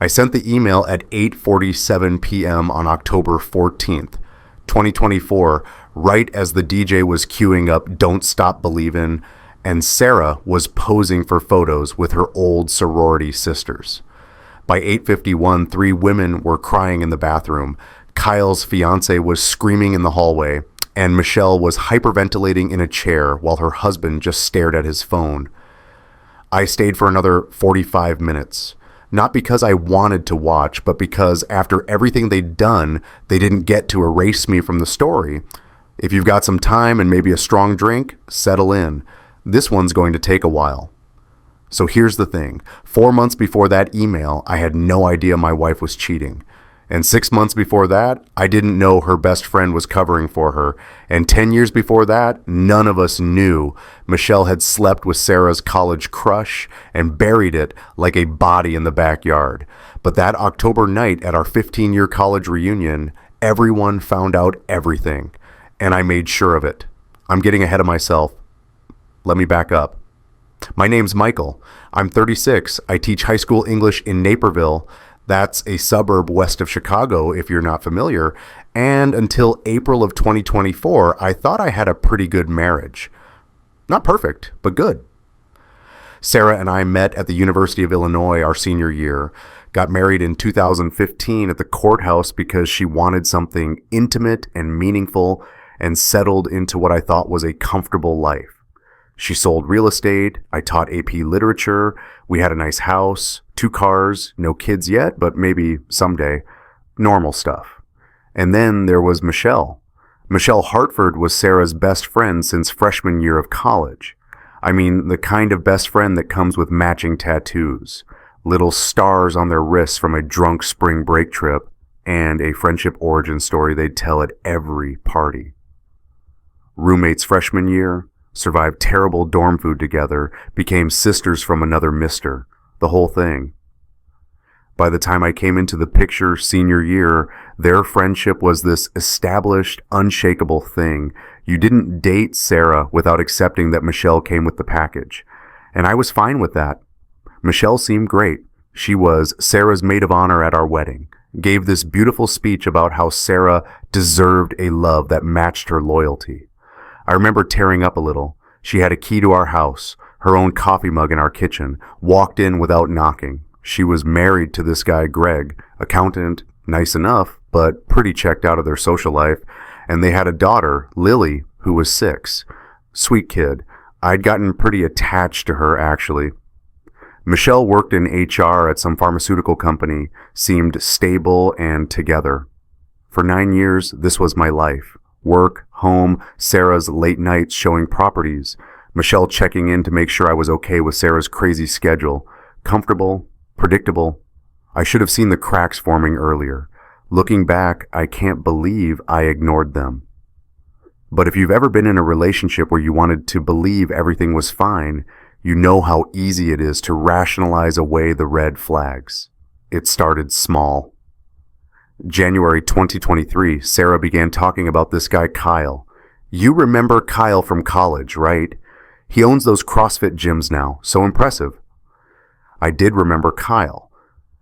I sent the email at 8:47 p.m. on October 14th, 2024, right as the DJ was queuing up Don't Stop Believin', and Sarah was posing for photos with her old sorority sisters. By 8:51, 3 women were crying in the bathroom. Kyle's fiance was screaming in the hallway, and Michelle was hyperventilating in a chair while her husband just stared at his phone. I stayed for another 45 minutes. Not because I wanted to watch, but because after everything they'd done, they didn't get to erase me from the story. If you've got some time and maybe a strong drink, settle in. This one's going to take a while. So here's the thing. 4 months before that email, I had no idea my wife was cheating. And 6 months before that, I didn't know her best friend was covering for her. And 10 years before that, none of us knew Michelle had slept with Sarah's college crush and buried it like a body in the backyard. But that October night at our 15-year college reunion, everyone found out everything. And I made sure of it. I'm getting ahead of myself. Let me back up. My name's Michael. I'm 36. I teach high school English in Naperville. That's a suburb west of Chicago, if you're not familiar. And until April of 2024, I thought I had a pretty good marriage. Not perfect, but good. Sarah and I met at the University of Illinois our senior year, got married in 2015 at the courthouse because she wanted something intimate and meaningful, and settled into what I thought was a comfortable life. She sold real estate, I taught AP literature, we had a nice house, 2 cars, no kids yet, but maybe someday. Normal stuff. And then there was Michelle. Michelle Hartford was Sarah's best friend since freshman year of college. I mean, the kind of best friend that comes with matching tattoos, little stars on their wrists from a drunk spring break trip, and a friendship origin story they'd tell at every party. Roommates freshman year, survived terrible dorm food together, became sisters from another mister, the whole thing. By the time I came into the picture senior year, their friendship was this established, unshakable thing. You didn't date Sarah without accepting that Michelle came with the package. And I was fine with that. Michelle seemed great. She was Sarah's maid of honor at our wedding, gave this beautiful speech about how Sarah deserved a love that matched her loyalty. I remember tearing up a little. She had a key to our house, her own coffee mug in our kitchen, walked in without knocking. She was married to this guy, Greg, accountant, nice enough, but pretty checked out of their social life, and they had a daughter, Lily, who was 6. Sweet kid. I'd gotten pretty attached to her, actually. Michelle worked in HR at some pharmaceutical company, seemed stable and together. For 9 years, this was my life. Work, home, Sarah's late nights showing properties, Michelle checking in to make sure I was okay with Sarah's crazy schedule. Comfortable, predictable. I should have seen the cracks forming earlier. Looking back, I can't believe I ignored them. But if you've ever been in a relationship where you wanted to believe everything was fine, you know how easy it is to rationalize away the red flags. It started small. January 2023, Sarah began talking about this guy, Kyle. You remember Kyle from college, right? He owns those CrossFit gyms now. So impressive. I did remember Kyle.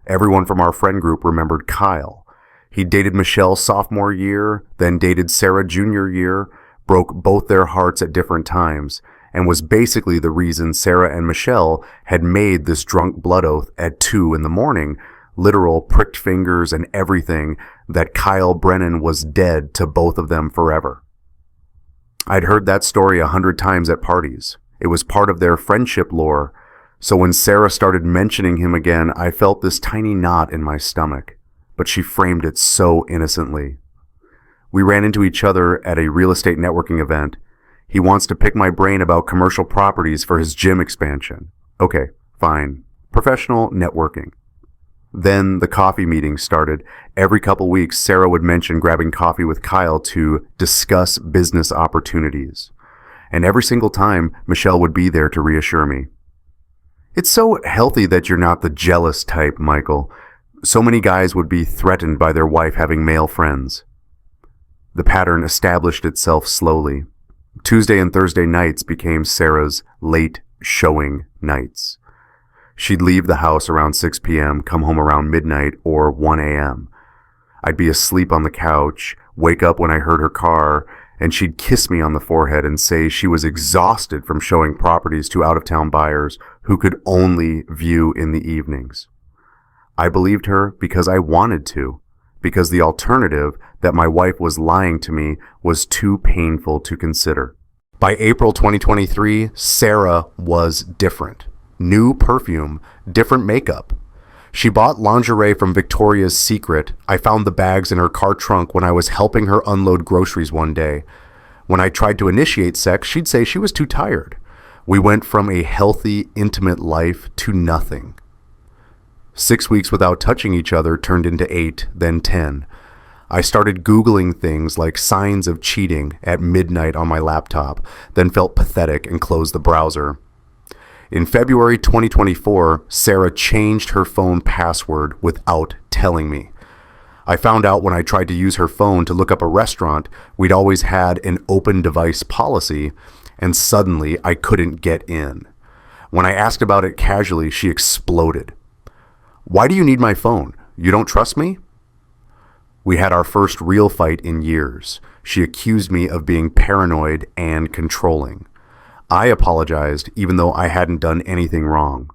Everyone from our friend group remembered Kyle. He dated Michelle sophomore year, then dated Sarah junior year, broke both their hearts at different times, and was basically the reason Sarah and Michelle had made this drunk blood oath at 2 a.m, literal pricked fingers and everything, that Kyle Brennan was dead to both of them forever. I'd heard that story 100 times at parties. It was part of their friendship lore, so when Sarah started mentioning him again, I felt this tiny knot in my stomach, but she framed it so innocently. We ran into each other at a real estate networking event. He wants to pick my brain about commercial properties for his gym expansion. Okay, fine. Professional networking. Then the coffee meetings started. Every couple weeks, Sarah would mention grabbing coffee with Kyle to discuss business opportunities. And every single time, Michelle would be there to reassure me. It's so healthy that you're not the jealous type, Michael. So many guys would be threatened by their wife having male friends. The pattern established itself slowly. Tuesday and Thursday nights became Sarah's late showing nights. She'd leave the house around 6 p.m., come home around midnight or 1 a.m. I'd be asleep on the couch, wake up when I heard her car, and she'd kiss me on the forehead and say she was exhausted from showing properties to out-of-town buyers who could only view in the evenings. I believed her because I wanted to, because the alternative that my wife was lying to me was too painful to consider. By April 2023, Sarah was different. New perfume, different makeup. She bought lingerie from Victoria's Secret. I found the bags in her car trunk when I was helping her unload groceries one day. When I tried to initiate sex, she'd say she was too tired. We went from a healthy, intimate life to nothing. 6 weeks without touching each other turned into 8, then 10. I started Googling things like signs of cheating at midnight on my laptop, then felt pathetic and closed the browser. In February 2024, Sarah changed her phone password without telling me. I found out when I tried to use her phone to look up a restaurant, we'd always had an open device policy, and suddenly I couldn't get in. When I asked about it casually, she exploded. "Why do you need my phone? You don't trust me?" We had our first real fight in years. She accused me of being paranoid and controlling. I apologized even though I hadn't done anything wrong.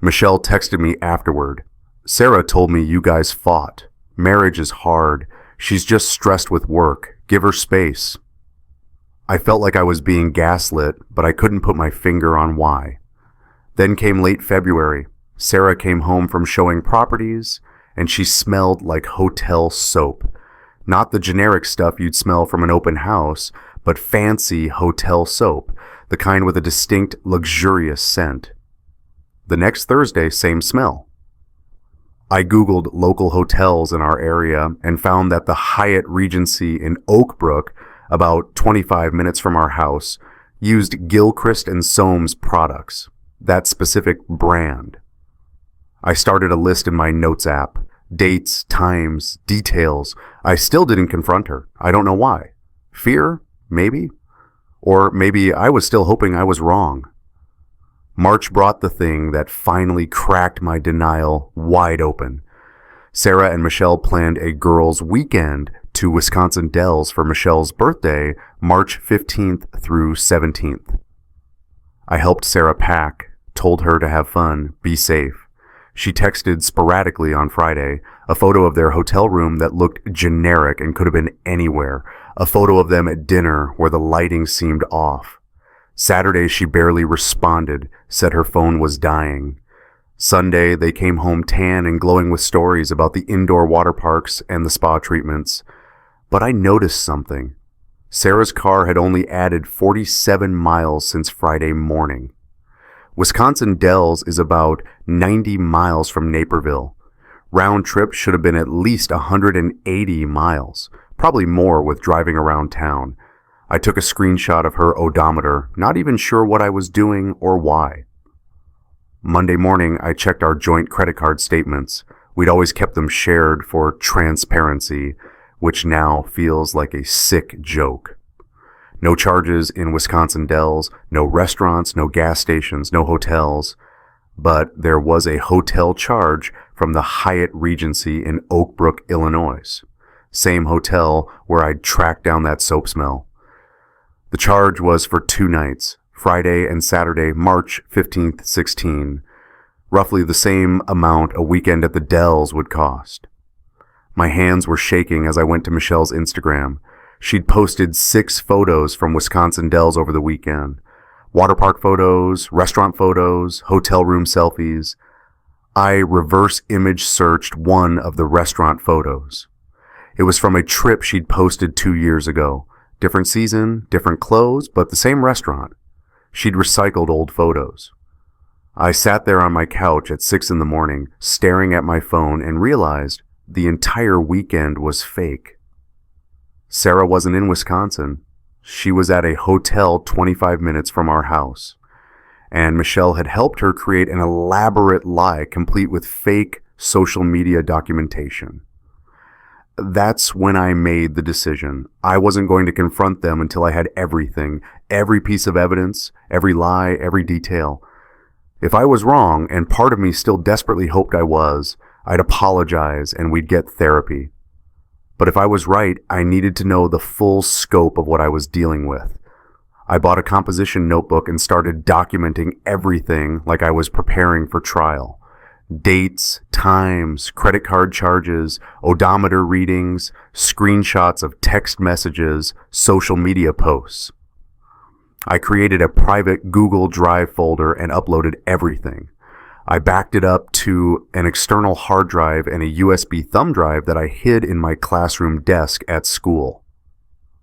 Michelle texted me afterward. "Sarah told me you guys fought. Marriage is hard. She's just stressed with work. Give her space." I felt like I was being gaslit, but I couldn't put my finger on why. Then came late February. Sarah came home from showing properties, and she smelled like hotel soap. Not the generic stuff you'd smell from an open house, but fancy hotel soap, the kind with a distinct, luxurious scent. The next Thursday, same smell. I Googled local hotels in our area and found that the Hyatt Regency in Oak Brook, about 25 minutes from our house, used Gilchrist and Soames products, that specific brand. I started a list in my notes app, dates, times, details. I still didn't confront her. I don't know why. Fear? Maybe. Or maybe I was still hoping I was wrong. March brought the thing that finally cracked my denial wide open. Sarah and Michelle planned a girls' weekend to Wisconsin Dells for Michelle's birthday, March 15th through 17th. I helped Sarah pack, told her to have fun, be safe. She texted sporadically on Friday, a photo of their hotel room that looked generic and could have been anywhere, a photo of them at dinner where the lighting seemed off. Saturday she barely responded, said her phone was dying. Sunday they came home tan and glowing with stories about the indoor water parks and the spa treatments. But I noticed something. Sarah's car had only added 47 miles since Friday morning. Wisconsin Dells is about 90 miles from Naperville. Round trip should have been at least 180 miles, probably more with driving around town. I took a screenshot of her odometer, not even sure what I was doing or why. Monday morning, I checked our joint credit card statements. We'd always kept them shared for transparency, which now feels like a sick joke. No charges in Wisconsin Dells, no restaurants, no gas stations, no hotels. But there was a hotel charge from the Hyatt Regency in Oak Brook, Illinois. Same hotel where I'd tracked down that soap smell. The charge was for 2 nights, Friday and Saturday, March 15th, 16. Roughly the same amount a weekend at the Dells would cost. My hands were shaking as I went to Michelle's Instagram. She'd posted 6 photos from Wisconsin Dells over the weekend. Water park photos, restaurant photos, hotel room selfies. I reverse image searched one of the restaurant photos. It was from a trip she'd posted 2 years ago. Different season, different clothes, but the same restaurant. She'd recycled old photos. I sat there on my couch at 6 in the morning, staring at my phone, and realized the entire weekend was fake. Sarah wasn't in Wisconsin. She was at a hotel 25 minutes from our house. And Michelle had helped her create an elaborate lie complete with fake social media documentation. That's when I made the decision. I wasn't going to confront them until I had everything, every piece of evidence, every lie, every detail. If I was wrong, and part of me still desperately hoped I was, I'd apologize and we'd get therapy. But if I was right, I needed to know the full scope of what I was dealing with. I bought a composition notebook and started documenting everything like I was preparing for trial. Dates, times, credit card charges, odometer readings, screenshots of text messages, social media posts. I created a private Google Drive folder and uploaded everything. I backed it up to an external hard drive and a USB thumb drive that I hid in my classroom desk at school.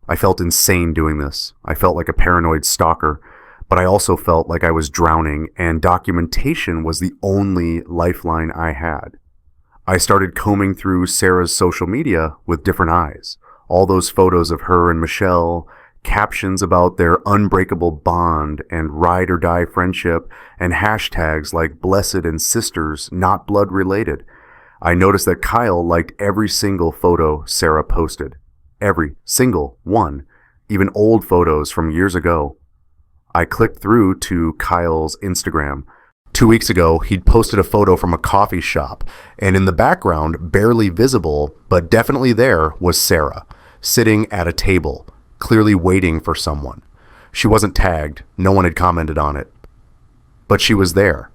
I felt insane doing this. I felt like a paranoid stalker, but I also felt like I was drowning, and documentation was the only lifeline I had. I started combing through Sarah's social media with different eyes. All those photos of her and Michelle, captions about their unbreakable bond and ride or die friendship, and hashtags like blessed and sisters, not blood related. I noticed that Kyle liked every single photo Sarah posted. Every single one, even old photos from years ago. I clicked through to Kyle's Instagram. 2 weeks ago, he'd posted a photo from a coffee shop, and in the background, barely visible, but definitely there, was Sarah, sitting at a table, clearly waiting for someone. She wasn't tagged, no one had commented on it. But she was there.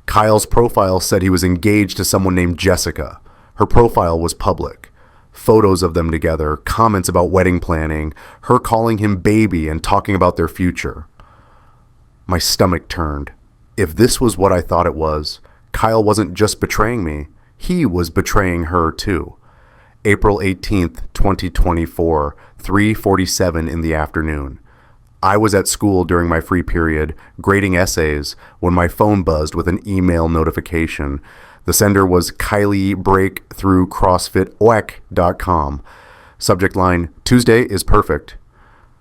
Kyle's profile said he was engaged to someone named Jessica. Her profile was public. Photos of them together, comments about wedding planning, her calling him baby and talking about their future. My stomach turned. If this was what I thought it was, Kyle wasn't just betraying me, he was betraying her too. April 18th, 2024, 3:47 in the afternoon. I was at school during my free period, grading essays, when my phone buzzed with an email notification. The sender was Kylie Breakthrough CrossFitOek.com. Subject line, Tuesday is perfect.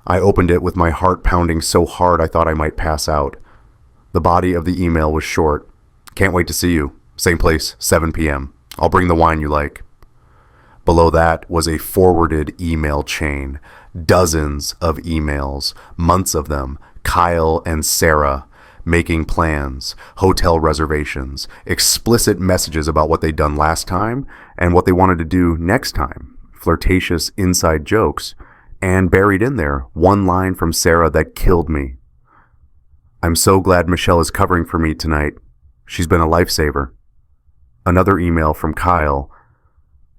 I opened it with my heart pounding so hard I thought I might pass out. The body of the email was short. Can't wait to see you. Same place, 7 p.m. I'll bring the wine you like. Below that was a forwarded email chain. Dozens of emails, months of them, Kyle and Sarah, making plans, hotel reservations, explicit messages about what they'd done last time and what they wanted to do next time, flirtatious inside jokes, and buried in there, one line from Sarah that killed me. I'm so glad Michelle is covering for me tonight. She's been a lifesaver. Another email from Kyle.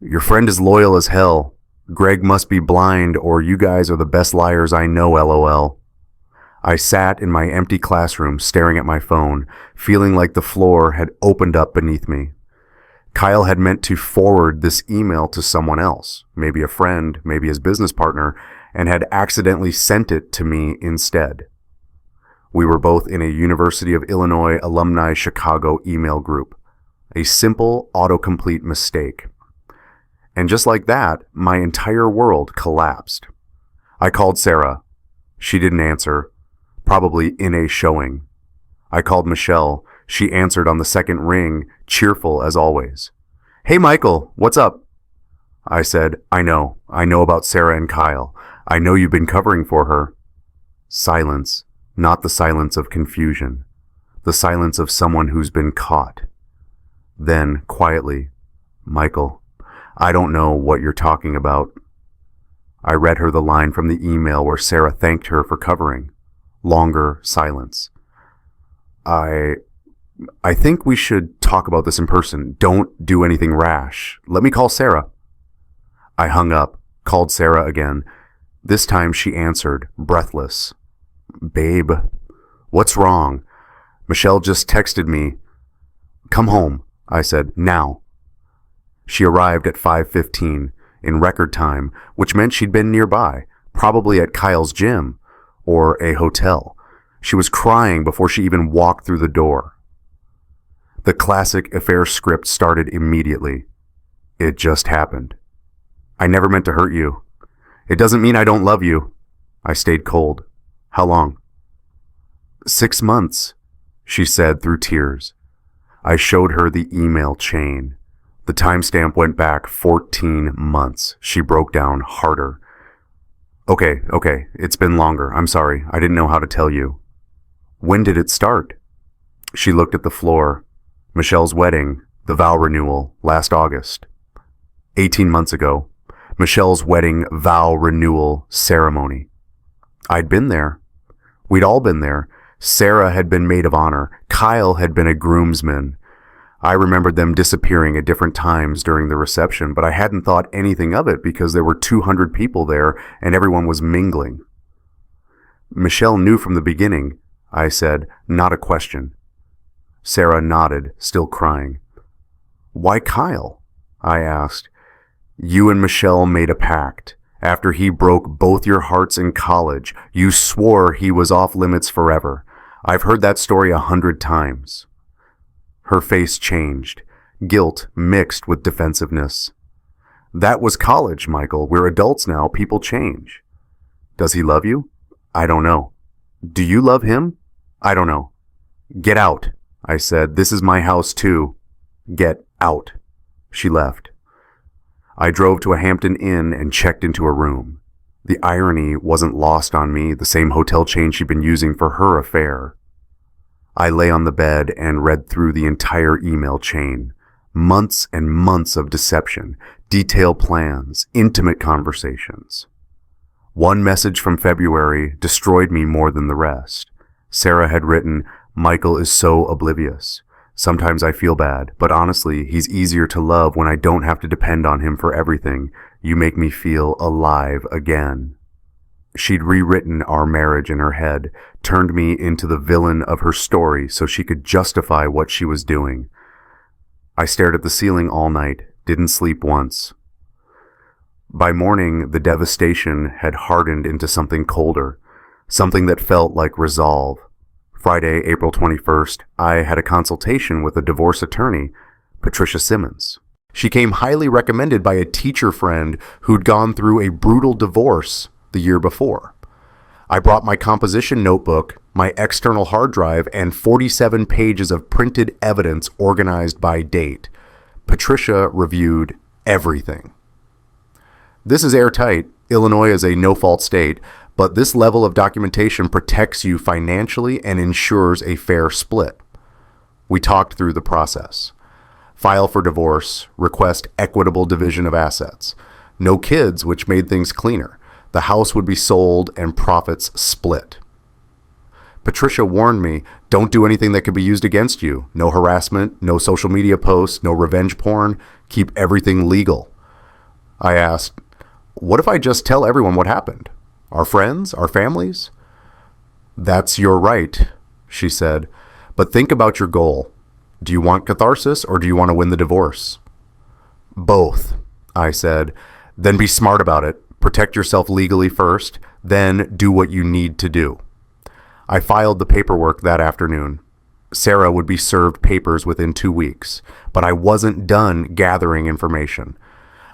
Your friend is loyal as hell. Greg must be blind, or you guys are the best liars I know, LOL. I sat in my empty classroom staring at my phone, feeling like the floor had opened up beneath me. Kyle had meant to forward this email to someone else, maybe a friend, maybe his business partner, and had accidentally sent it to me instead. We were both in a University of Illinois Alumni Chicago email group. A simple autocomplete mistake. And just like that, my entire world collapsed. I called Sarah. She didn't answer. Probably in a showing. I called Michelle. She answered on the second ring, cheerful as always. Hey Michael, what's up? I said, I know about Sarah and Kyle. I know you've been covering for her. Silence, not the silence of confusion. The silence of someone who's been caught. Then, quietly, Michael, I don't know what you're talking about. I read her the line from the email where Sarah thanked her for covering. Longer silence. I think we should talk about this in person. Don't do anything rash. Let me call Sarah. I hung up, called Sarah again. This time she answered, breathless. Babe, what's wrong? Michelle just texted me. Come home, I said, now. She arrived at 5:15 in record time, which meant she'd been nearby, probably at Kyle's gym or a hotel. She was crying before she even walked through the door. The classic affair script started immediately. It just happened. I never meant to hurt you. It doesn't mean I don't love you. I stayed cold. How long? 6 months, she said through tears. I showed her the email chain. The timestamp went back 14 months. She broke down harder. Okay, it's been longer. I'm sorry. I didn't know how to tell you. When did it start? She looked at the floor. Michelle's wedding, the vow renewal, last August. 18 months ago. Michelle's wedding vow renewal ceremony. I'd been there. We'd all been there. Sarah had been maid of honor. Kyle had been a groomsman. I remembered them disappearing at different times during the reception, but I hadn't thought anything of it because there were 200 people there and everyone was mingling. Michelle knew from the beginning, I said, not a question. Sarah nodded, still crying. Why Kyle? I asked. You and Michelle made a pact. After he broke both your hearts in college, you swore he was off limits forever. I've heard that story 100 times. Her face changed, guilt mixed with defensiveness. That was college, Michael. We're adults now. People change. Does he love you? I don't know. Do you love him? I don't know. Get out, I said. This is my house too. Get out. She left. I drove to a Hampton Inn and checked into a room. The irony wasn't lost on me, the same hotel chain she'd been using for her affair. I lay on the bed and read through the entire email chain. Months and months of deception, detailed plans, intimate conversations. One message from February destroyed me more than the rest. Sarah had written, Michael is so oblivious. Sometimes I feel bad, but honestly, he's easier to love when I don't have to depend on him for everything. You make me feel alive again. She'd rewritten our marriage in her head, turned me into the villain of her story so she could justify what she was doing. I stared at the ceiling all night, didn't sleep once. By morning, the devastation had hardened into something colder, something that felt like resolve. Friday, April 21st, I had a consultation with a divorce attorney, Patricia Simmons. She came highly recommended by a teacher friend who'd gone through a brutal divorce the year before. I brought my composition notebook, my external hard drive, and 47 pages of printed evidence organized by date. Patricia reviewed everything. This is airtight. Illinois is a no-fault state, but this level of documentation protects you financially and ensures a fair split. We talked through the process. File for divorce, request equitable division of assets. No kids, which made things cleaner. The house would be sold and profits split. Patricia warned me, don't do anything that could be used against you. No harassment, no social media posts, no revenge porn. Keep everything legal. I asked, what if I just tell everyone what happened? Our friends? Our families? That's your right, she said. But think about your goal. Do you want catharsis or do you want to win the divorce? Both, I said. Then be smart about it. Protect yourself legally first, then do what you need to do. I filed the paperwork that afternoon. Sarah would be served papers within 2 weeks, but I wasn't done gathering information.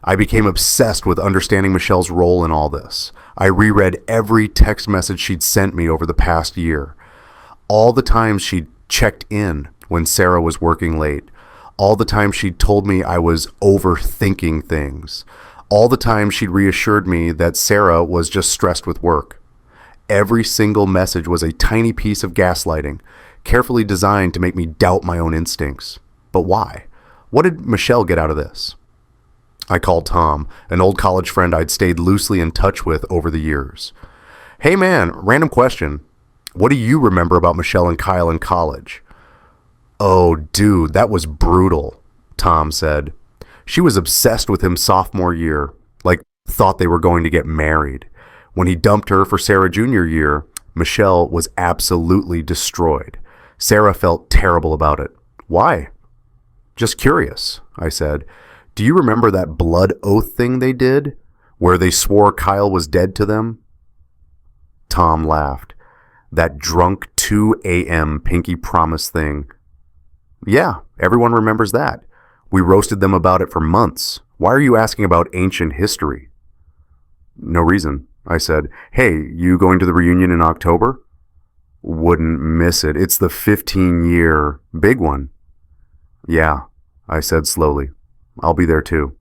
I became obsessed with understanding Michelle's role in all this. I reread every text message she'd sent me over the past year. All the times she'd checked in when Sarah was working late. All the times she'd told me I was overthinking things. All the time she'd reassured me that Sarah was just stressed with work. Every single message was a tiny piece of gaslighting, carefully designed to make me doubt my own instincts. But why? What did Michelle get out of this? I called Tom, an old college friend I'd stayed loosely in touch with over the years. Hey man, random question. What do you remember about Michelle and Kyle in college? Oh, dude, that was brutal, Tom said. She was obsessed with him sophomore year, like thought they were going to get married. When he dumped her for Sarah junior year, Michelle was absolutely destroyed. Sarah felt terrible about it. Why? Just curious, I said. Do you remember that blood oath thing they did, where they swore Kyle was dead to them? Tom laughed. That drunk 2 a.m. pinky promise thing. Yeah, everyone remembers that. We roasted them about it for months. Why are you asking about ancient history? No reason, I said. Hey, you going to the reunion in October? Wouldn't miss it. It's the 15-year big one. Yeah, I said slowly. I'll be there too.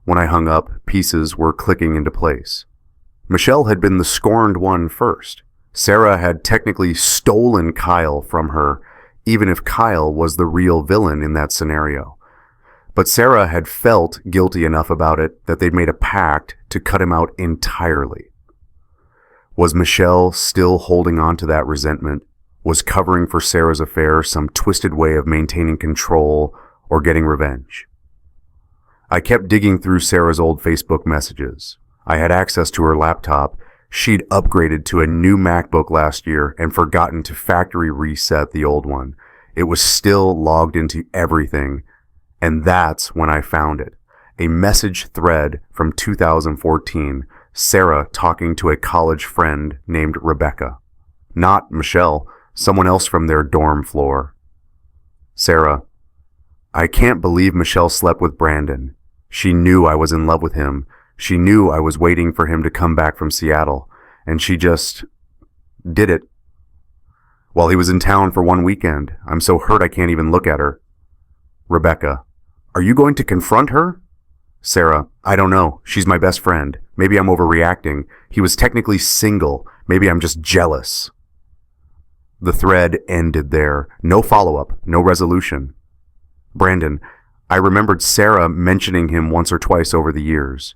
When I hung up, pieces were clicking into place. Michelle had been the scorned one first. Sarah had technically stolen Kyle from her, even if Kyle was the real villain in that scenario. But Sarah had felt guilty enough about it that they'd made a pact to cut him out entirely. Was Michelle still holding on to that resentment? Was covering for Sarah's affair some twisted way of maintaining control or getting revenge? I kept digging through Sarah's old Facebook messages. I had access to her laptop. She'd upgraded to a new MacBook last year and forgotten to factory reset the old one. It was still logged into everything, and that's when I found it. A message thread from 2014, Sarah talking to a college friend named Rebecca. Not Michelle, someone else from their dorm floor. Sarah, I can't believe Michelle slept with Brandon. She knew I was in love with him. She knew I was waiting for him to come back from Seattle, and she just did it. While he was in town for one weekend, I'm so hurt I can't even look at her. Rebecca, are you going to confront her? Sarah, I don't know. She's my best friend. Maybe I'm overreacting. He was technically single. Maybe I'm just jealous. The thread ended there. No follow-up, no resolution. Brandon, I remembered Sarah mentioning him once or twice over the years.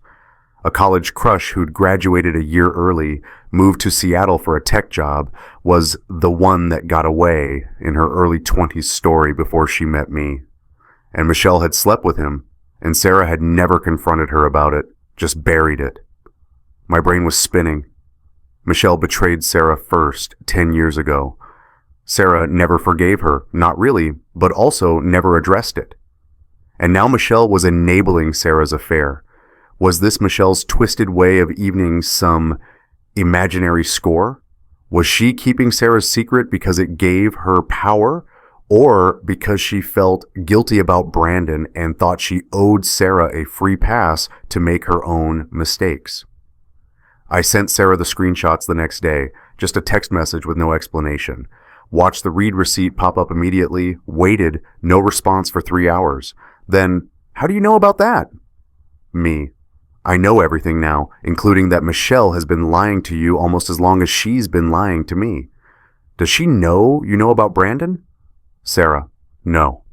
A college crush who'd graduated a year early, moved to Seattle for a tech job, was the one that got away in her early 20s story before she met me. And Michelle had slept with him, and Sarah had never confronted her about it, just buried it. My brain was spinning. Michelle betrayed Sarah first, 10 years ago. Sarah never forgave her, not really, but also never addressed it. And now Michelle was enabling Sarah's affair. Was this Michelle's twisted way of evening some imaginary score? Was she keeping Sarah's secret because it gave her power, or because she felt guilty about Brandon and thought she owed Sarah a free pass to make her own mistakes? I sent Sarah the screenshots the next day, just a text message with no explanation. Watched the read receipt pop up immediately, waited, no response for 3 hours. Then, how do you know about that? Me. I know everything now, including that Michelle has been lying to you almost as long as she's been lying to me. Does she know you know about Brandon? Sarah. No.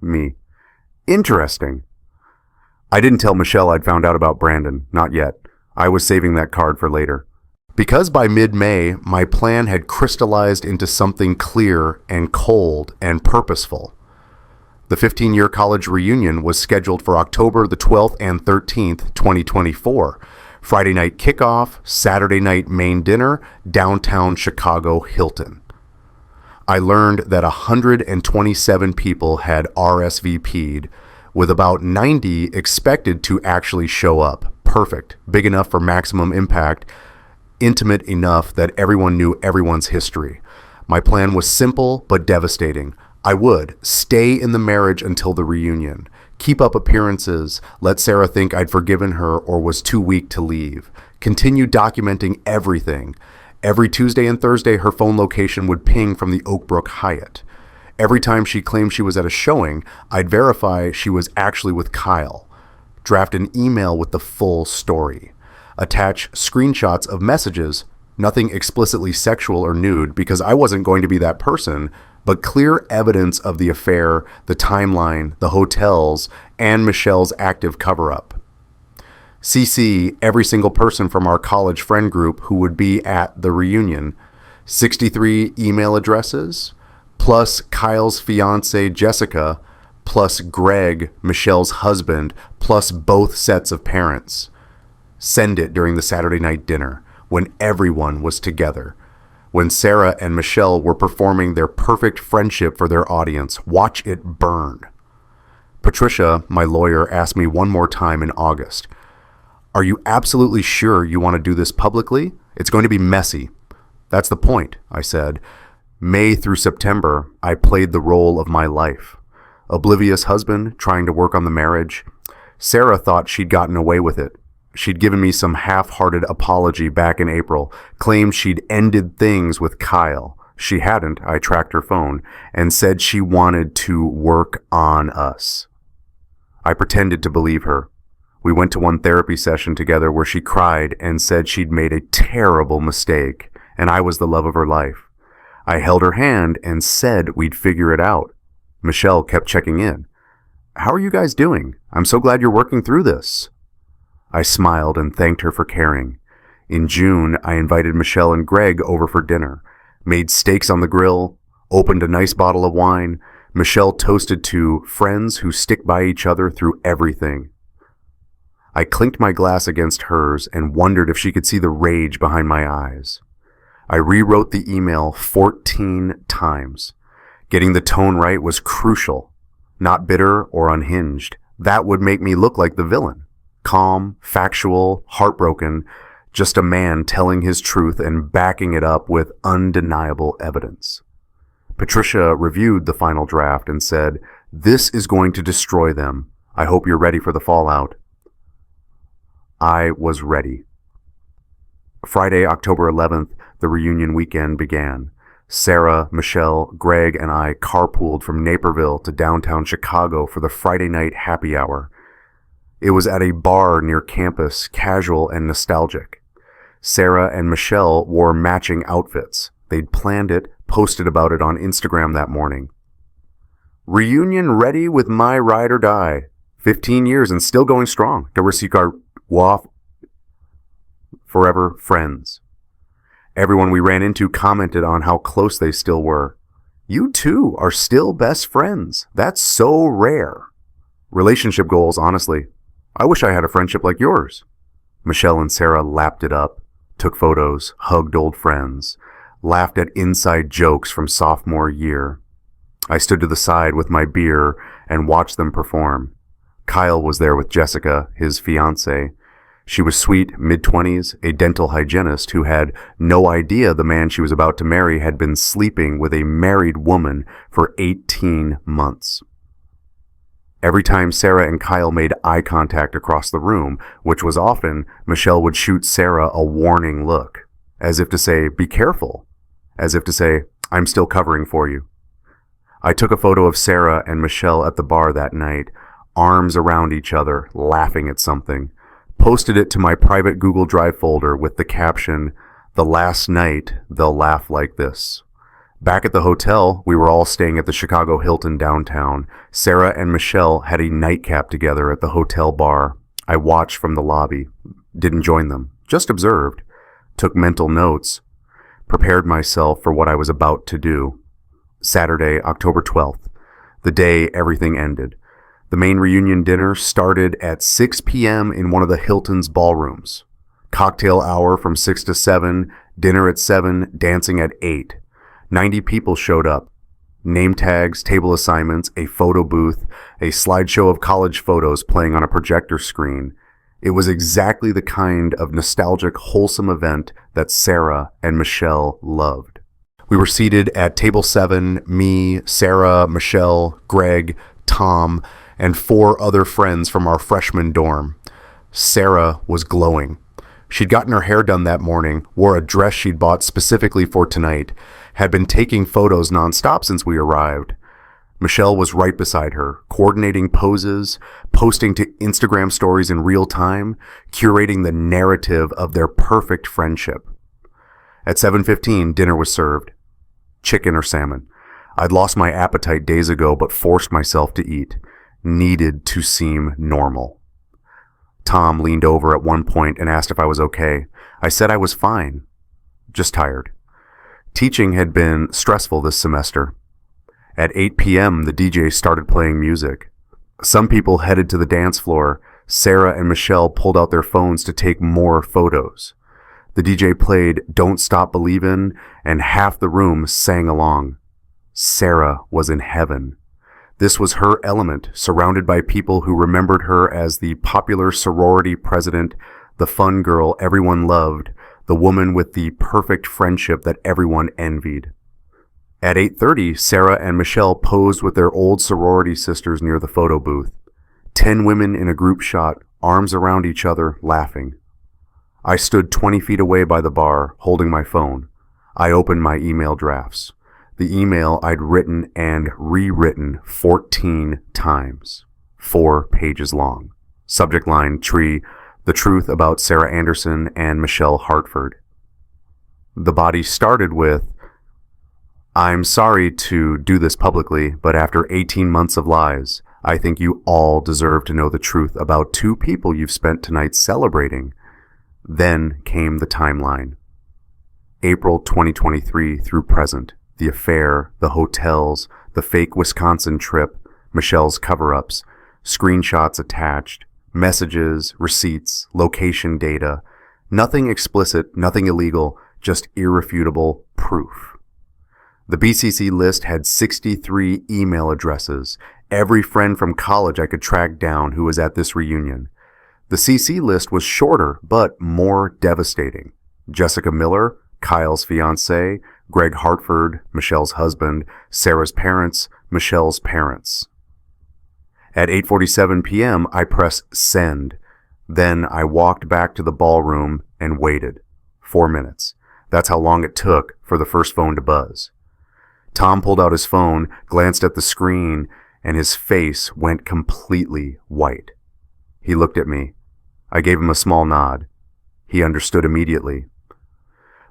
Me. Interesting. I didn't tell Michelle I'd found out about Brandon, not yet. I was saving that card for later. Because by mid-May, my plan had crystallized into something clear and cold and purposeful. The 15-year college reunion was scheduled for October the 12th and 13th, 2024. Friday night kickoff, Saturday night main dinner, downtown Chicago Hilton. I learned that 127 people had RSVP'd, with about 90 expected to actually show up. Perfect, big enough for maximum impact, intimate enough that everyone knew everyone's history. My plan was simple but devastating. I would stay in the marriage until the reunion, keep up appearances, let Sarah think I'd forgiven her or was too weak to leave, continue documenting everything. Every Tuesday and Thursday, her phone location would ping from the Oakbrook Hyatt. Every time she claimed she was at a showing, I'd verify she was actually with Kyle. Draft an email with the full story. Attach screenshots of messages, nothing explicitly sexual or nude because I wasn't going to be that person, but clear evidence of the affair, the timeline, the hotels, and Michelle's active cover-up. CC every single person from our college friend group who would be at the reunion. 63 email addresses, plus Kyle's fiancée Jessica, plus Greg, Michelle's husband, plus both sets of parents. Send it during the Saturday night dinner, when everyone was together. When Sarah and Michelle were performing their perfect friendship for their audience. Watch it burn. Patricia, my lawyer, asked me one more time in August. Are you absolutely sure you want to do this publicly? It's going to be messy. That's the point, I said. May through September, I played the role of my life. Oblivious husband, trying to work on the marriage. Sarah thought she'd gotten away with it. She'd given me some half-hearted apology back in April, claimed she'd ended things with Kyle. She hadn't, I tracked her phone, and said she wanted to work on us. I pretended to believe her. We went to one therapy session together where she cried and said she'd made a terrible mistake, and I was the love of her life. I held her hand and said we'd figure it out. Michelle kept checking in. How are you guys doing? I'm so glad you're working through this. I smiled and thanked her for caring. In June, I invited Michelle and Greg over for dinner, made steaks on the grill, opened a nice bottle of wine. Michelle toasted to friends who stick by each other through everything. I clinked my glass against hers and wondered if she could see the rage behind my eyes. I rewrote the email 14 times. Getting the tone right was crucial. Not bitter or unhinged. That would make me look like the villain. Calm, factual, heartbroken, just a man telling his truth and backing it up with undeniable evidence. Patricia reviewed the final draft and said, "This is going to destroy them. I hope you're ready for the fallout." I was ready. Friday, October 11th, the reunion weekend began. Sarah, Michelle, Greg, and I carpooled from Naperville to downtown Chicago for the Friday night happy hour. It was at a bar near campus, casual and nostalgic. Sarah and Michelle wore matching outfits. They'd planned it, posted about it on Instagram that morning. Reunion ready with my ride or die. 15 years and still going strong. Forever friends. Everyone we ran into commented on how close they still were. You two are still best friends. That's so rare. Relationship goals, honestly. I wish I had a friendship like yours. Michelle and Sarah lapped it up, took photos, hugged old friends, laughed at inside jokes from sophomore year. I stood to the side with my beer and watched them perform. Kyle was there with Jessica, his fiancée. She was sweet, mid-20s, a dental hygienist who had no idea the man she was about to marry had been sleeping with a married woman for 18 months. Every time Sarah and Kyle made eye contact across the room, which was often, Michelle would shoot Sarah a warning look, as if to say, "Be careful," as if to say, "I'm still covering for you." I took a photo of Sarah and Michelle at the bar that night, arms around each other, laughing at something. Posted it to my private Google Drive folder with the caption, "The last night they'll laugh like this." Back at the hotel, we were all staying at the Chicago Hilton downtown. Sarah and Michelle had a nightcap together at the hotel bar. I watched from the lobby. Didn't join them. Just observed. Took mental notes. Prepared myself for what I was about to do. Saturday, October 12th. The day everything ended. The main reunion dinner started at 6 p.m. in one of the Hilton's ballrooms. Cocktail hour from 6 to 7, dinner at 7, dancing at 8. 90 people showed up. Name tags, table assignments, a photo booth, a slideshow of college photos playing on a projector screen. It was exactly the kind of nostalgic, wholesome event that Sarah and Michelle loved. We were seated at table 7, me, Sarah, Michelle, Greg, Tom, and 4 other friends from our freshman dorm. Sarah was glowing. She'd gotten her hair done that morning, wore a dress she'd bought specifically for tonight, had been taking photos nonstop since we arrived. Michelle was right beside her, coordinating poses, posting to Instagram stories in real time, curating the narrative of their perfect friendship. At 7:15, dinner was served. Chicken or salmon. I'd lost my appetite days ago, but forced myself to eat. Needed to seem normal. Tom leaned over at one point and asked if I was okay. I said I was fine, just tired. Teaching had been stressful this semester. At 8 p.m., the DJ started playing music. Some people headed to the dance floor. Sarah and Michelle pulled out their phones to take more photos. The DJ played Don't Stop Believin', and half the room sang along. Sarah was in heaven. This was her element, surrounded by people who remembered her as the popular sorority president, the fun girl everyone loved, the woman with the perfect friendship that everyone envied. At 8:30, Sarah and Michelle posed with their old sorority sisters near the photo booth. 10 women in a group shot, arms around each other, laughing. I stood 20 feet away by the bar, holding my phone. I opened my email drafts. The email I'd written and rewritten 14 times, 4 pages long. Subject line, Tree, the truth about Sarah Anderson and Michelle Hartford. The body started with, I'm sorry to do this publicly, but after 18 months of lies, I think you all deserve to know the truth about two people you've spent tonight celebrating. Then came the timeline. April 2023 through present. The affair, the hotels, the fake Wisconsin trip, Michelle's cover-ups, screenshots attached, messages, receipts, location data. Nothing explicit, nothing illegal, just irrefutable proof. The BCC list had 63 email addresses, every friend from college I could track down who was at this reunion. The CC list was shorter, but more devastating. Jessica Miller, Kyle's fiancé, Greg Hartford, Michelle's husband, Sarah's parents, Michelle's parents. At 8:47 p.m., I pressed send. Then I walked back to the ballroom and waited. 4 minutes. That's how long it took for the first phone to buzz. Tom pulled out his phone, glanced at the screen, and his face went completely white. He looked at me. I gave him a small nod. He understood immediately.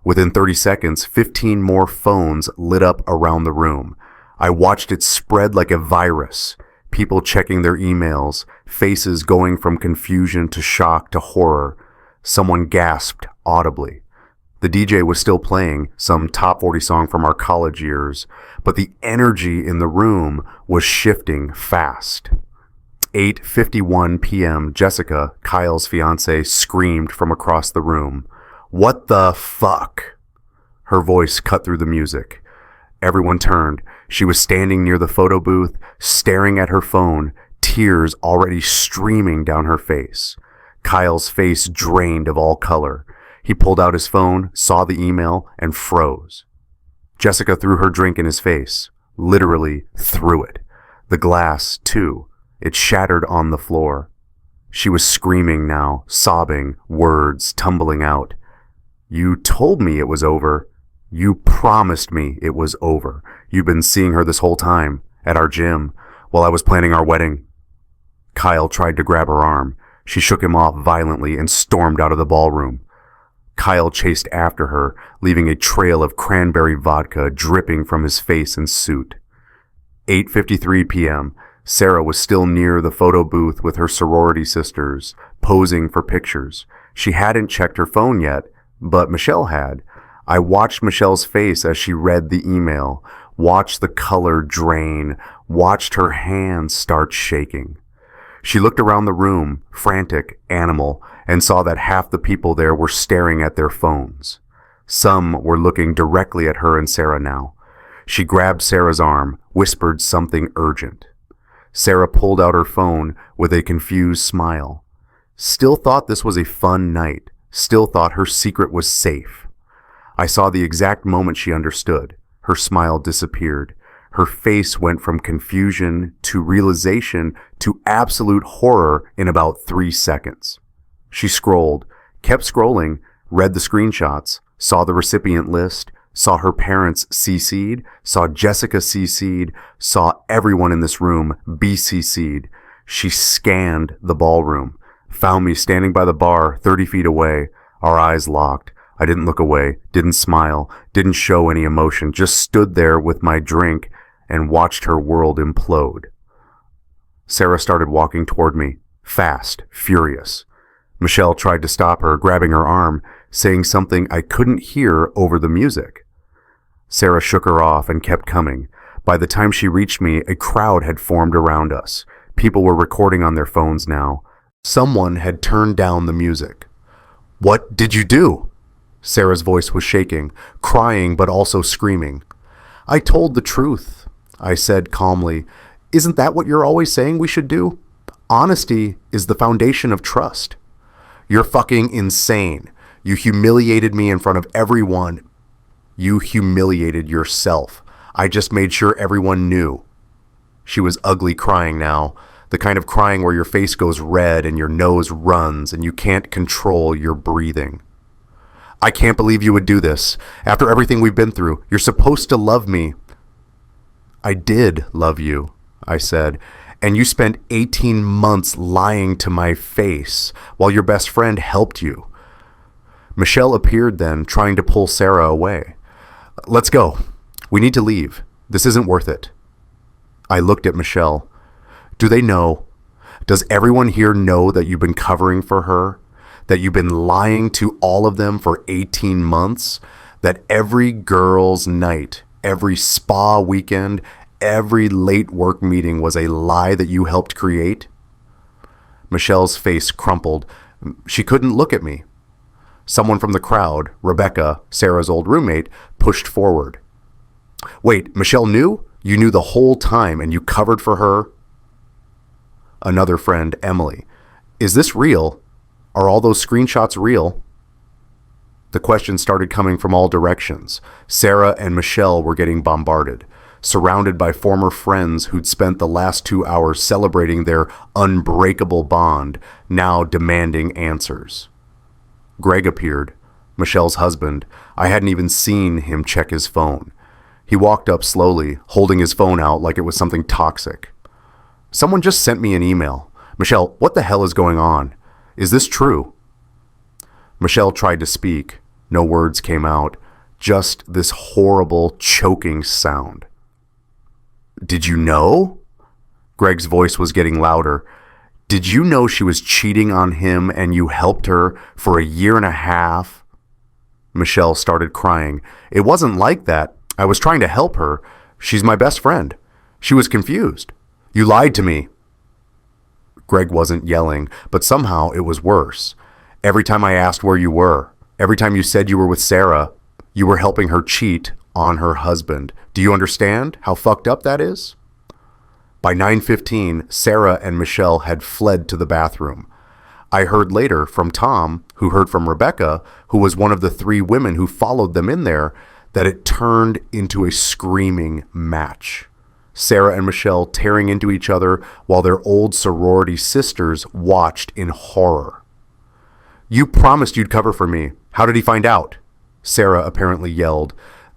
Within 30 seconds, 15 more phones lit up around the room. I watched it spread like a virus. People checking their emails, faces going from confusion to shock to horror. Someone gasped audibly. The DJ was still playing some top 40 song from our college years, but the energy in the room was shifting fast. 8:51 p.m., Jessica, Kyle's fiancé, screamed from across the room. "What the fuck?" Her voice cut through the music. Everyone turned. She was standing near the photo booth, staring at her phone, tears already streaming down her face. Kyle's face drained of all color. He pulled out his phone, saw the email, and froze. Jessica threw her drink in his face. Literally threw it. The glass, too. It shattered on the floor. She was screaming now, sobbing, words tumbling out. "You told me it was over. You promised me it was over. You've been seeing her this whole time, at our gym, while I was planning our wedding." Kyle tried to grab her arm. She shook him off violently and stormed out of the ballroom. Kyle chased after her, leaving a trail of cranberry vodka dripping from his face and suit. 8:53 p.m., Sarah was still near the photo booth with her sorority sisters, posing for pictures. She hadn't checked her phone yet, but Michelle had. I watched Michelle's face as she read the email, watched the color drain, watched her hands start shaking. She looked around the room, frantic, animal, and saw that half the people there were staring at their phones. Some were looking directly at her and Sarah now. She grabbed Sarah's arm, whispered something urgent. Sarah pulled out her phone with a confused smile. Still thought this was a fun night. Still thought her secret was safe. I saw the exact moment she understood. Her smile disappeared. Her face went from confusion to realization to absolute horror in about 3 seconds. She scrolled, kept scrolling, read the screenshots, saw the recipient list, saw her parents CC'd, saw Jessica CC'd, saw everyone in this room be CC'd. She scanned the ballroom, found me standing by the bar 30 feet away, our eyes locked. I didn't look away, didn't smile, didn't show any emotion, just stood there with my drink and watched her world implode. Sarah started walking toward me, fast, furious. Michelle tried to stop her, grabbing her arm, saying something I couldn't hear over the music. Sarah shook her off and kept coming. By the time she reached me, a crowd had formed around us. People were recording on their phones now. Someone had turned down the music. "What did you do?" Sarah's voice was shaking, crying but also screaming. "I told the truth," I said calmly. "Isn't that what you're always saying we should do? Honesty is the foundation of trust." "You're fucking insane. You humiliated me in front of everyone." "You humiliated yourself. I just made sure everyone knew." She was ugly crying now, the kind of crying where your face goes red and your nose runs and you can't control your breathing. "I can't believe you would do this. After everything we've been through, you're supposed to love me." "I did love you," I said, "and you spent 18 months lying to my face while your best friend helped you." Michelle appeared then, trying to pull Sarah away. "Let's go. We need to leave. This isn't worth it. I looked at Michelle. Do they know? Does everyone here know that you've been covering for her? That you've been lying to all of them for 18 months? That every girl's night, every spa weekend, every late work meeting was a lie that you helped create? Michelle's face crumpled. She couldn't look at me. Someone from the crowd, Rebecca, Sarah's old roommate, pushed forward. Wait, Michelle knew? You knew the whole time and you covered for her? Another friend, Emily. Is this real? Are all those screenshots real? The questions started coming from all directions. Sarah and Michelle were getting bombarded, surrounded by former friends who'd spent the last 2 hours celebrating their unbreakable bond, now demanding answers. Greg appeared, Michelle's husband. I hadn't even seen him check his phone. He walked up slowly, holding his phone out like it was something toxic. Someone just sent me an email. Michelle, what the hell is going on? Is this true? Michelle tried to speak. No words came out. Just this horrible, choking sound. Did you know? Greg's voice was getting louder. Did you know she was cheating on him and you helped her for a year and a half? Michelle started crying. It wasn't like that. I was trying to help her. She's my best friend. She was confused. You lied to me. Greg wasn't yelling, but somehow it was worse. Every time I asked where you were, every time you said you were with Sarah, you were helping her cheat on her husband. Do you understand how fucked up that is? By 9:15, Sarah and Michelle had fled to the bathroom. I heard later from Tom, who heard from Rebecca, who was one of the 3 women who followed them in there, that it turned into a screaming match. Sarah and Michelle tearing into each other while their old sorority sisters watched in horror. You promised you'd cover for me. How did he find out? Sarah apparently yelled.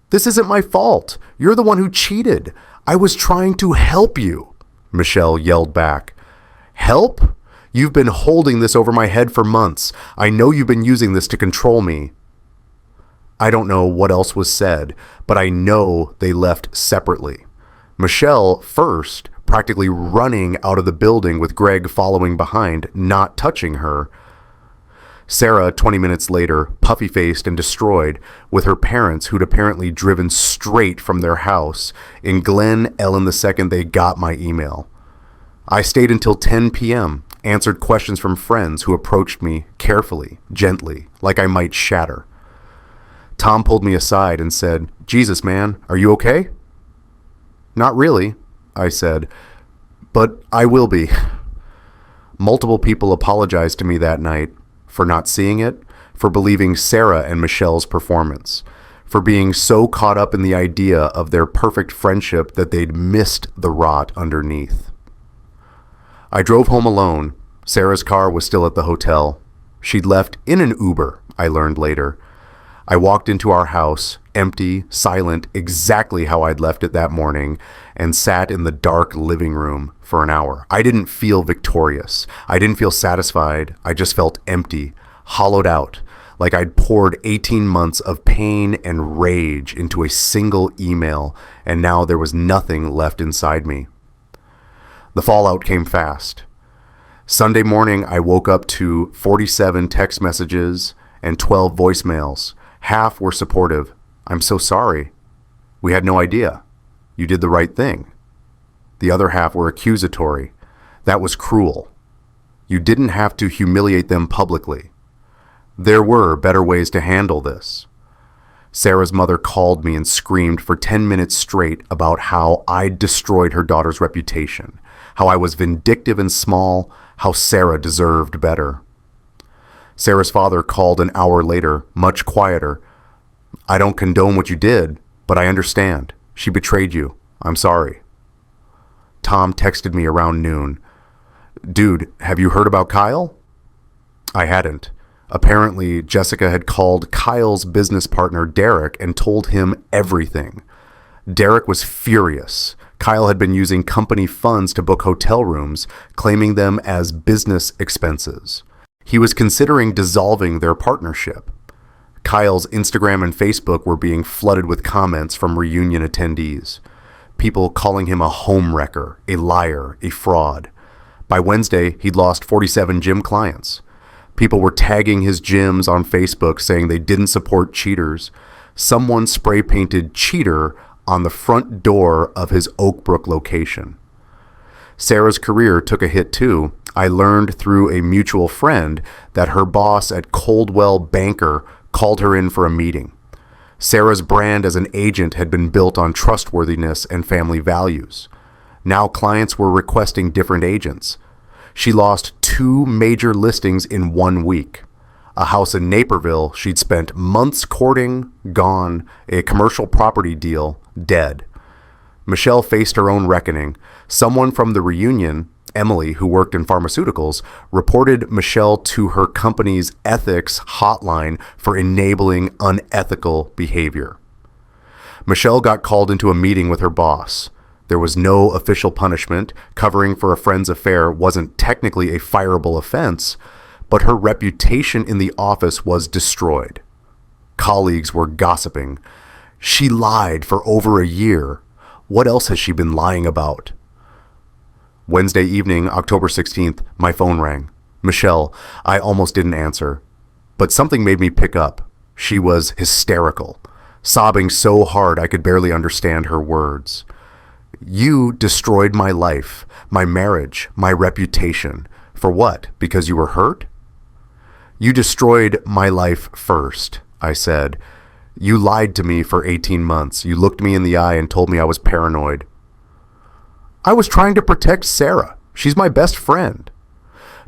This isn't my fault. You're the one who cheated. I was trying to help you. Michelle yelled back. Help? You've been holding this over my head for months. I know you've been using this to control me. I don't know what else was said, but I know they left separately. Michelle first, practically running out of the building with Greg following behind, not touching her. Sarah, 20 minutes later, puffy-faced and destroyed, with her parents who'd apparently driven straight from their house. In Glen Ellen II, they got my email. I stayed until 10 p.m., answered questions from friends who approached me carefully, gently, like I might shatter. Tom pulled me aside and said, Jesus, man, are you okay? Not really, I said, but I will be. Multiple people apologized to me that night for not seeing it, for believing Sarah and Michelle's performance, for being so caught up in the idea of their perfect friendship that they'd missed the rot underneath. I drove home alone. Sarah's car was still at the hotel. She'd left in an Uber, I learned later. I walked into our house, empty, silent, exactly how I'd left it that morning, and sat in the dark living room for an hour. I didn't feel victorious. I didn't feel satisfied. I just felt empty, hollowed out, like I'd poured 18 months of pain and rage into a single email, and now there was nothing left inside me. The fallout came fast. Sunday morning, I woke up to 47 text messages and 12 voicemails. Half were supportive. I'm so sorry. We had no idea. You did the right thing. The other half were accusatory. That was cruel. You didn't have to humiliate them publicly. There were better ways to handle this. Sarah's mother called me and screamed for 10 minutes straight about how I'd destroyed her daughter's reputation, how I was vindictive and small, how Sarah deserved better. Sarah's father called an hour later, much quieter. I don't condone what you did, but I understand. She betrayed you. I'm sorry. Tom texted me around noon. Dude, have you heard about Kyle? I hadn't. Apparently, Jessica had called Kyle's business partner, Derek, and told him everything. Derek was furious. Kyle had been using company funds to book hotel rooms, claiming them as business expenses. He was considering dissolving their partnership. Kyle's Instagram and Facebook were being flooded with comments from reunion attendees. People calling him a homewrecker, a liar, a fraud. By Wednesday, he'd lost 47 gym clients. People were tagging his gyms on Facebook saying they didn't support cheaters. Someone spray painted cheater on the front door of his Oak Brook location. Sarah's career took a hit too. I learned through a mutual friend that her boss at Coldwell Banker called her in for a meeting. Sarah's brand as an agent had been built on trustworthiness and family values. Now clients were requesting different agents. She lost 2 major listings in 1 week. A house in Naperville she'd spent months courting, gone. A commercial property deal, dead. Michelle faced her own reckoning. Someone from the reunion, Emily, who worked in pharmaceuticals, reported Michelle to her company's ethics hotline for enabling unethical behavior. Michelle got called into a meeting with her boss. There was no official punishment. Covering for a friend's affair wasn't technically a fireable offense, but her reputation in the office was destroyed. Colleagues were gossiping. She lied for over a year. What else has she been lying about? Wednesday evening, October 16th, my phone rang. Michelle, I almost didn't answer, but something made me pick up. She was hysterical, sobbing so hard I could barely understand her words. You destroyed my life, my marriage, my reputation. For what? Because you were hurt? You destroyed my life first, I said. You lied to me for 18 months. You looked me in the eye and told me I was paranoid. I was trying to protect Sarah. She's my best friend.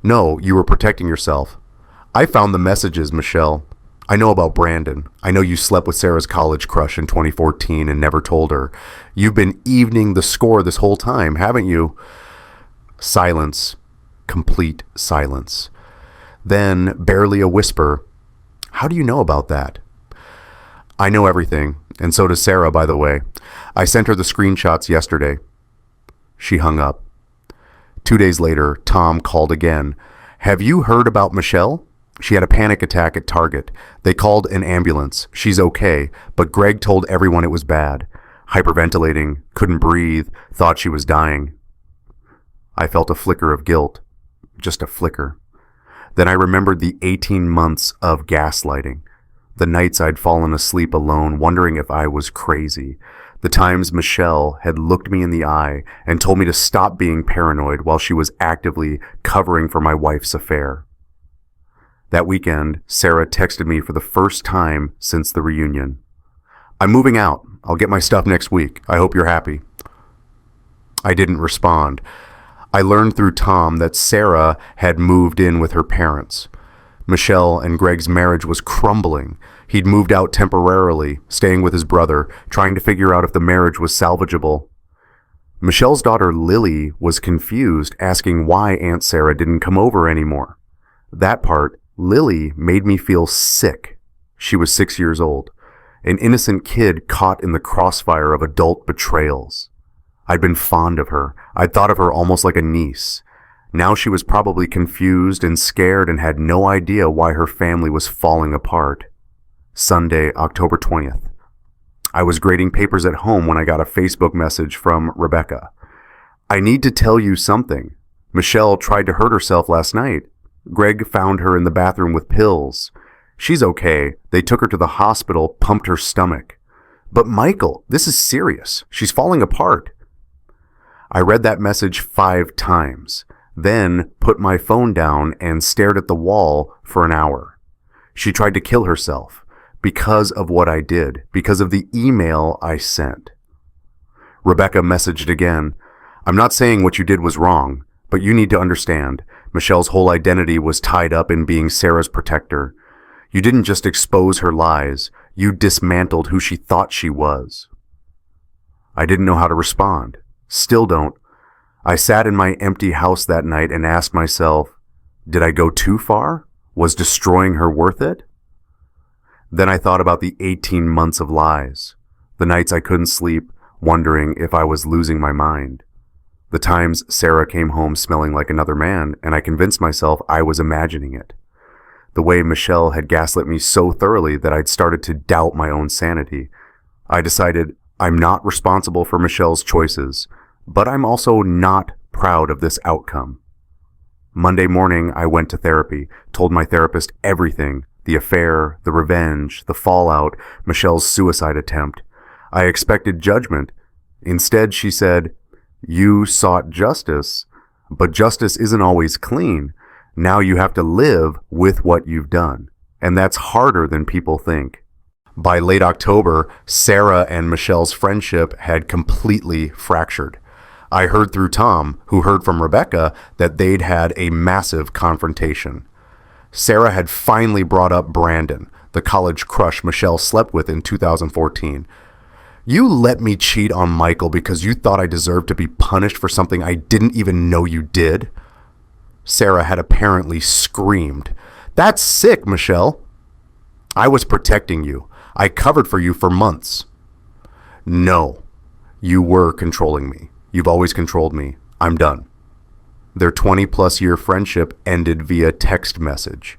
No, you were protecting yourself. I found the messages, Michelle. I know about Brandon. I know you slept with Sarah's college crush in 2014 and never told her. You've been evening the score this whole time, haven't you? Silence. Complete silence. Then, barely a whisper, how do you know about that? I know everything, and so does Sarah, by the way. I sent her the screenshots yesterday. She hung up. 2 days later, Tom called again. Have you heard about Michelle? She had a panic attack at Target. They called an ambulance. She's okay, but Greg told everyone it was bad. Hyperventilating, couldn't breathe, thought she was dying. I felt a flicker of guilt. Just a flicker. Then I remembered the 18 months of gaslighting. The nights I'd fallen asleep alone, wondering if I was crazy. The times Michelle had looked me in the eye and told me to stop being paranoid while she was actively covering for my wife's affair. That weekend, Sarah texted me for the first time since the reunion. I'm moving out. I'll get my stuff next week. I hope you're happy. I didn't respond. I learned through Tom that Sarah had moved in with her parents. Michelle and Greg's marriage was crumbling. He'd moved out temporarily, staying with his brother, trying to figure out if the marriage was salvageable. Michelle's daughter Lily was confused, asking why Aunt Sarah didn't come over anymore. That part, Lily, made me feel sick. She was 6 years old, an innocent kid caught in the crossfire of adult betrayals. I'd been fond of her. I'd thought of her almost like a niece. Now she was probably confused and scared and had no idea why her family was falling apart. Sunday, October 20th. I was grading papers at home when I got a Facebook message from Rebecca. I need to tell you something. Michelle tried to hurt herself last night. Greg found her in the bathroom with pills. She's okay. They took her to the hospital, pumped her stomach. But Michael, this is serious. She's falling apart. I read that message 5 times, then put my phone down and stared at the wall for an hour. She tried to kill herself because of what I did, because of the email I sent. Rebecca messaged again. I'm not saying what you did was wrong, but you need to understand. Michelle's whole identity was tied up in being Sarah's protector. You didn't just expose her lies. You dismantled who she thought she was. I didn't know how to respond. Still don't. I sat in my empty house that night and asked myself, did I go too far? Was destroying her worth it? Then I thought about the 18 months of lies, the nights I couldn't sleep, wondering if I was losing my mind, the times Sarah came home smelling like another man, and I convinced myself I was imagining it, The way Michelle had gaslit me so thoroughly that I'd started to doubt my own sanity. I decided I'm not responsible for Michelle's choices, but I'm also not proud of this outcome. Monday morning, I went to therapy, told my therapist everything, the affair, the revenge, the fallout, Michelle's suicide attempt. I expected judgment. Instead, she said, "You sought justice, but justice isn't always clean. Now you have to live with what you've done. And that's harder than people think." By late October, Sarah and Michelle's friendship had completely fractured. I heard through Tom, who heard from Rebecca, that they'd had a massive confrontation. Sarah had finally brought up Brandon, the college crush Michelle slept with in 2014. "You let me cheat on Michael because you thought I deserved to be punished for something I didn't even know you did?" Sarah had apparently screamed. "That's sick, Michelle." "I was protecting you. I covered for you for months." "No, you were controlling me. You've always controlled me. I'm done." Their 20-plus year friendship ended via text message.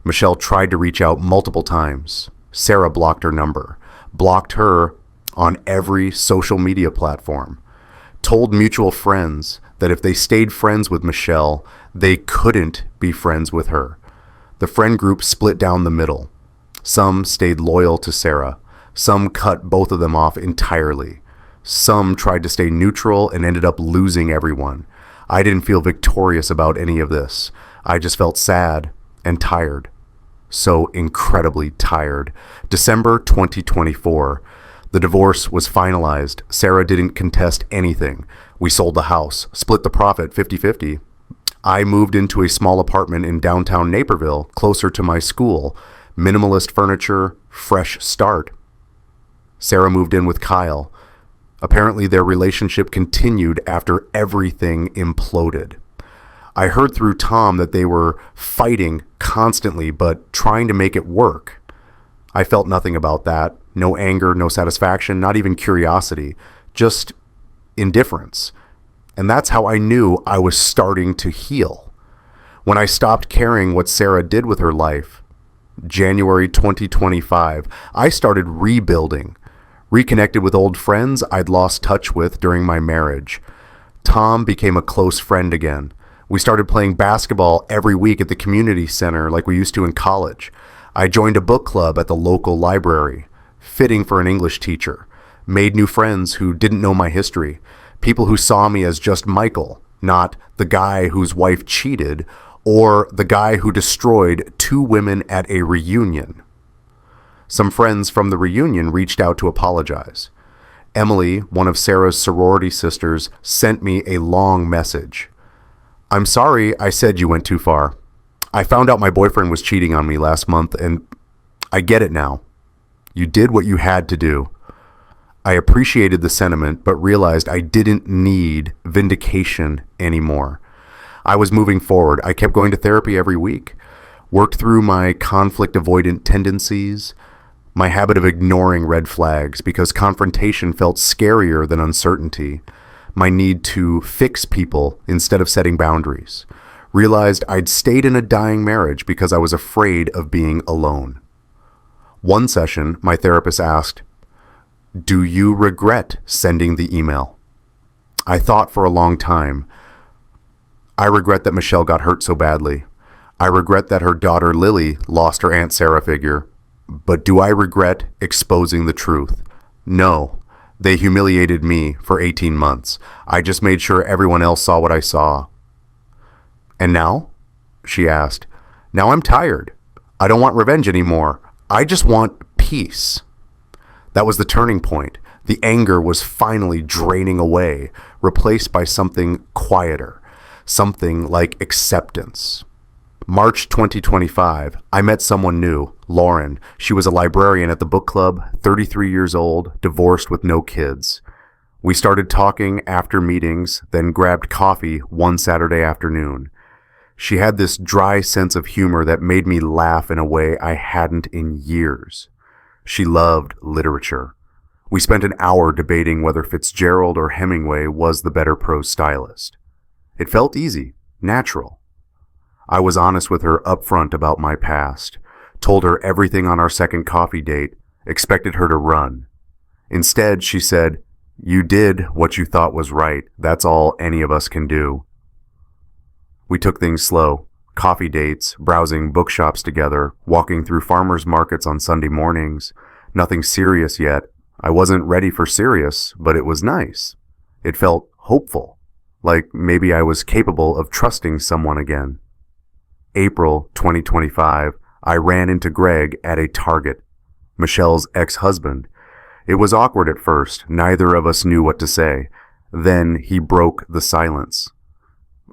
Michelle tried to reach out multiple times. Sarah blocked her number, blocked her on every social media platform, told mutual friends that if they stayed friends with Michelle, they couldn't be friends with her. The friend group split down the middle. Some stayed loyal to Sarah. Some cut both of them off entirely. Some tried to stay neutral and ended up losing everyone. I didn't feel victorious about any of this. I just felt sad and tired. So incredibly tired. December 2024. The divorce was finalized. Sarah didn't contest anything. We sold the house, split the profit 50-50. I moved into a small apartment in downtown Naperville, closer to my school. Minimalist furniture, fresh start. Sarah moved in with Kyle. Apparently their relationship continued after everything imploded. I heard through Tom that they were fighting constantly, but trying to make it work. I felt nothing about that. No anger, no satisfaction, not even curiosity, just indifference. And that's how I knew I was starting to heal. When I stopped caring what Sarah did with her life, January 2025, I started rebuilding. Reconnected with old friends I'd lost touch with during my marriage. Tom became a close friend again. We started playing basketball every week at the community center like we used to in college. I joined a book club at the local library, fitting for an English teacher. Made new friends who didn't know my history. People who saw me as just Michael, not the guy whose wife cheated or the guy who destroyed 2 women at a reunion. Some friends from the reunion reached out to apologize. Emily, one of Sarah's sorority sisters, sent me a long message. "I'm sorry I said you went too far. I found out my boyfriend was cheating on me last month and I get it now. You did what you had to do. I appreciated the sentiment but realized I didn't need vindication anymore. I was moving forward. I kept going to therapy every week, worked through my conflict avoidant tendencies, my habit of ignoring red flags because confrontation felt scarier than uncertainty, my need to fix people instead of setting boundaries. Realized I'd stayed in a dying marriage because I was afraid of being alone." One session, my therapist asked, "Do you regret sending the email?" I thought for a long time. I regret that Michelle got hurt so badly. I regret that her daughter Lily lost her Aunt Sarah figure. But do I regret exposing the truth? No. They humiliated me for 18 months. I just made sure everyone else saw what I saw. "And now?" she asked. "Now I'm tired. I don't want revenge anymore. I just want peace." That was the turning point. The anger was finally draining away, replaced by something quieter, something like acceptance. March 2025, I met someone new, Lauren. She was a librarian at the book club, 33 years old, divorced with no kids. We started talking after meetings, then grabbed coffee one Saturday afternoon. She had this dry sense of humor that made me laugh in a way I hadn't in years. She loved literature. We spent an hour debating whether Fitzgerald or Hemingway was the better prose stylist. It felt easy, natural. I was honest with her upfront about my past, told her everything on our second coffee date, expected her to run. Instead, she said, "You did what you thought was right. That's all any of us can do." We took things slow. Coffee dates, browsing bookshops together, walking through farmers markets on Sunday mornings. Nothing serious yet. I wasn't ready for serious, but it was nice. It felt hopeful, like maybe I was capable of trusting someone again. April 2025, I ran into Greg at a Target, Michelle's ex-husband. It was awkward at first. Neither of us knew what to say. Then he broke the silence.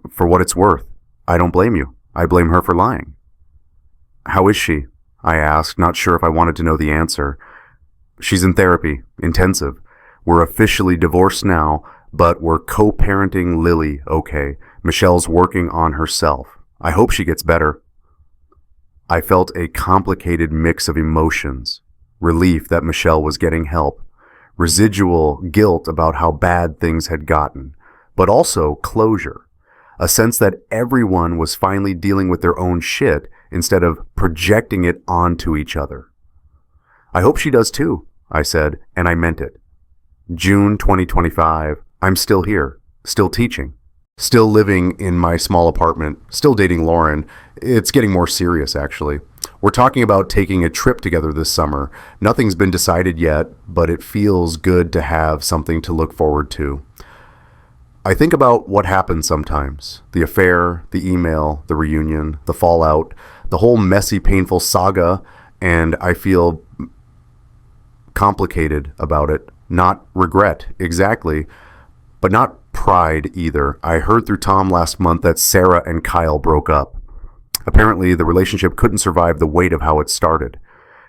"For what it's worth, I don't blame you. I blame her for lying." "How is she?" I asked, not sure if I wanted to know the answer. "She's in therapy, intensive. We're officially divorced now, but we're co-parenting Lily, okay. Michelle's working on herself. I hope she gets better." I felt a complicated mix of emotions. Relief that Michelle was getting help. Residual guilt about how bad things had gotten. But also closure. A sense that everyone was finally dealing with their own shit instead of projecting it onto each other. "I hope she does too," I said, and I meant it. June 2025, I'm still here, still teaching, still living in my small apartment, still dating Lauren. It's getting more serious, actually. We're talking about taking a trip together this summer. Nothing's been decided yet, but it feels good to have something to look forward to. I think about what happened sometimes. The affair, the email, the reunion, the fallout, the whole messy, painful saga, and I feel complicated about it. Not regret, exactly, but not pride either. I heard through Tom last month that Sarah and Kyle broke up. Apparently, the relationship couldn't survive the weight of how it started.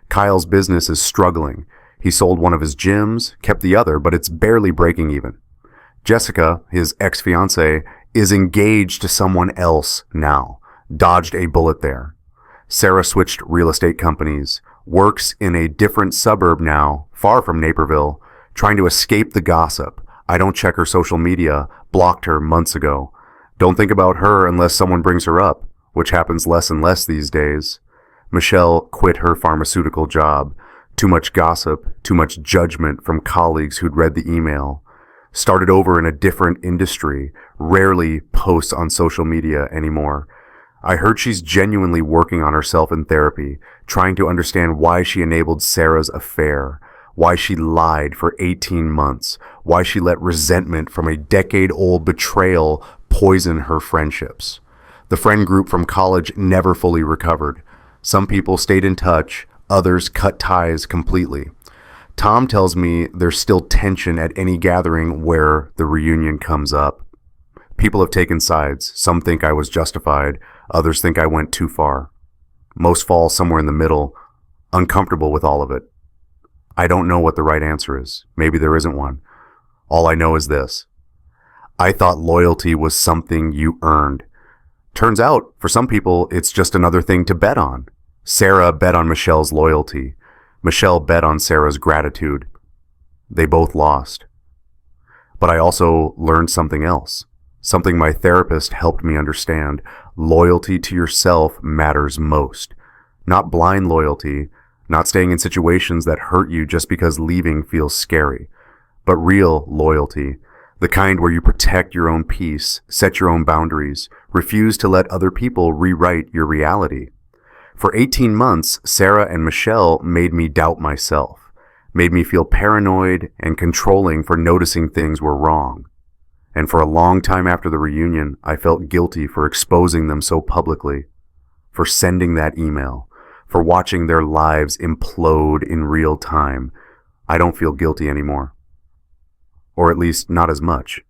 Kyle's business is struggling. He sold one of his gyms, kept the other, but it's barely breaking even. Jessica, his ex-fiancée, is engaged to someone else now. Dodged a bullet there. Sarah switched real estate companies, works in a different suburb now, far from Naperville, trying to escape the gossip. I don't check her social media, blocked her months ago. Don't think about her unless someone brings her up, which happens less and less these days. Michelle quit her pharmaceutical job. Too much gossip, too much judgment from colleagues who'd read the email. Started over in a different industry, rarely posts on social media anymore. I heard she's genuinely working on herself in therapy, trying to understand why she enabled Sarah's affair, why she lied for 18 months, why she let resentment from a decade-old betrayal poison her friendships. The friend group from college never fully recovered. Some people stayed in touch, others cut ties completely. Tom tells me there's still tension at any gathering where the reunion comes up. People have taken sides. Some think I was justified. Others think I went too far. Most fall somewhere in the middle, uncomfortable with all of it. I don't know what the right answer is. Maybe there isn't one. All I know is this. I thought loyalty was something you earned. Turns out, for some people, it's just another thing to bet on. Sarah bet on Michelle's loyalty. Michelle bet on Sarah's gratitude. They both lost. But I also learned something else. Something my therapist helped me understand. Loyalty to yourself matters most. Not blind loyalty, not staying in situations that hurt you just because leaving feels scary, but real loyalty, the kind where you protect your own peace, set your own boundaries, refuse to let other people rewrite your reality. For 18 months, Sarah and Michelle made me doubt myself, made me feel paranoid and controlling for noticing things were wrong. And for a long time after the reunion, I felt guilty for exposing them so publicly, for sending that email, for watching their lives implode in real time. I don't feel guilty anymore. Or at least not as much.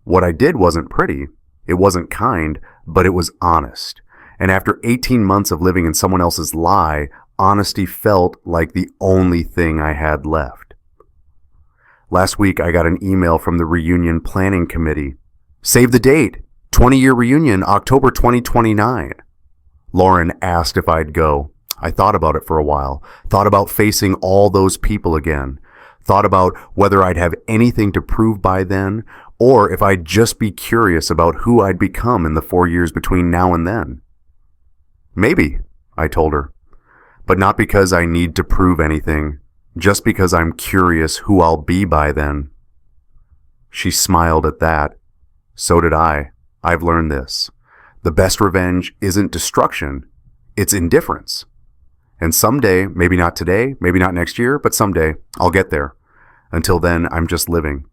What I did wasn't pretty, it wasn't kind, but it was honest. And after 18 months of living in someone else's lie, honesty felt like the only thing I had left. Last week, I got an email from the reunion planning committee. Save the date, 20-year reunion, October 2029. Lauren asked if I'd go. I thought about it for a while, thought about facing all those people again, thought about whether I'd have anything to prove by then, Or if I'd just be curious about who I'd become in the 4 years between now and then. Maybe, I told her, but not because I need to prove anything, just because I'm curious who I'll be by then. She smiled at that. So did I. I've learned this. The best revenge isn't destruction, it's indifference. And someday, maybe not today, maybe not next year, but someday, I'll get there. Until then, I'm just living,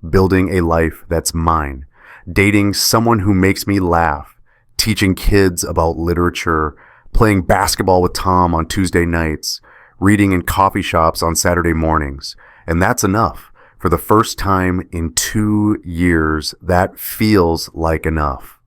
building a life that's mine, dating someone who makes me laugh, teaching kids about literature, playing basketball with Tom on Tuesday nights, reading in coffee shops on Saturday mornings. And that's enough. For the first time in 2 years, that feels like enough.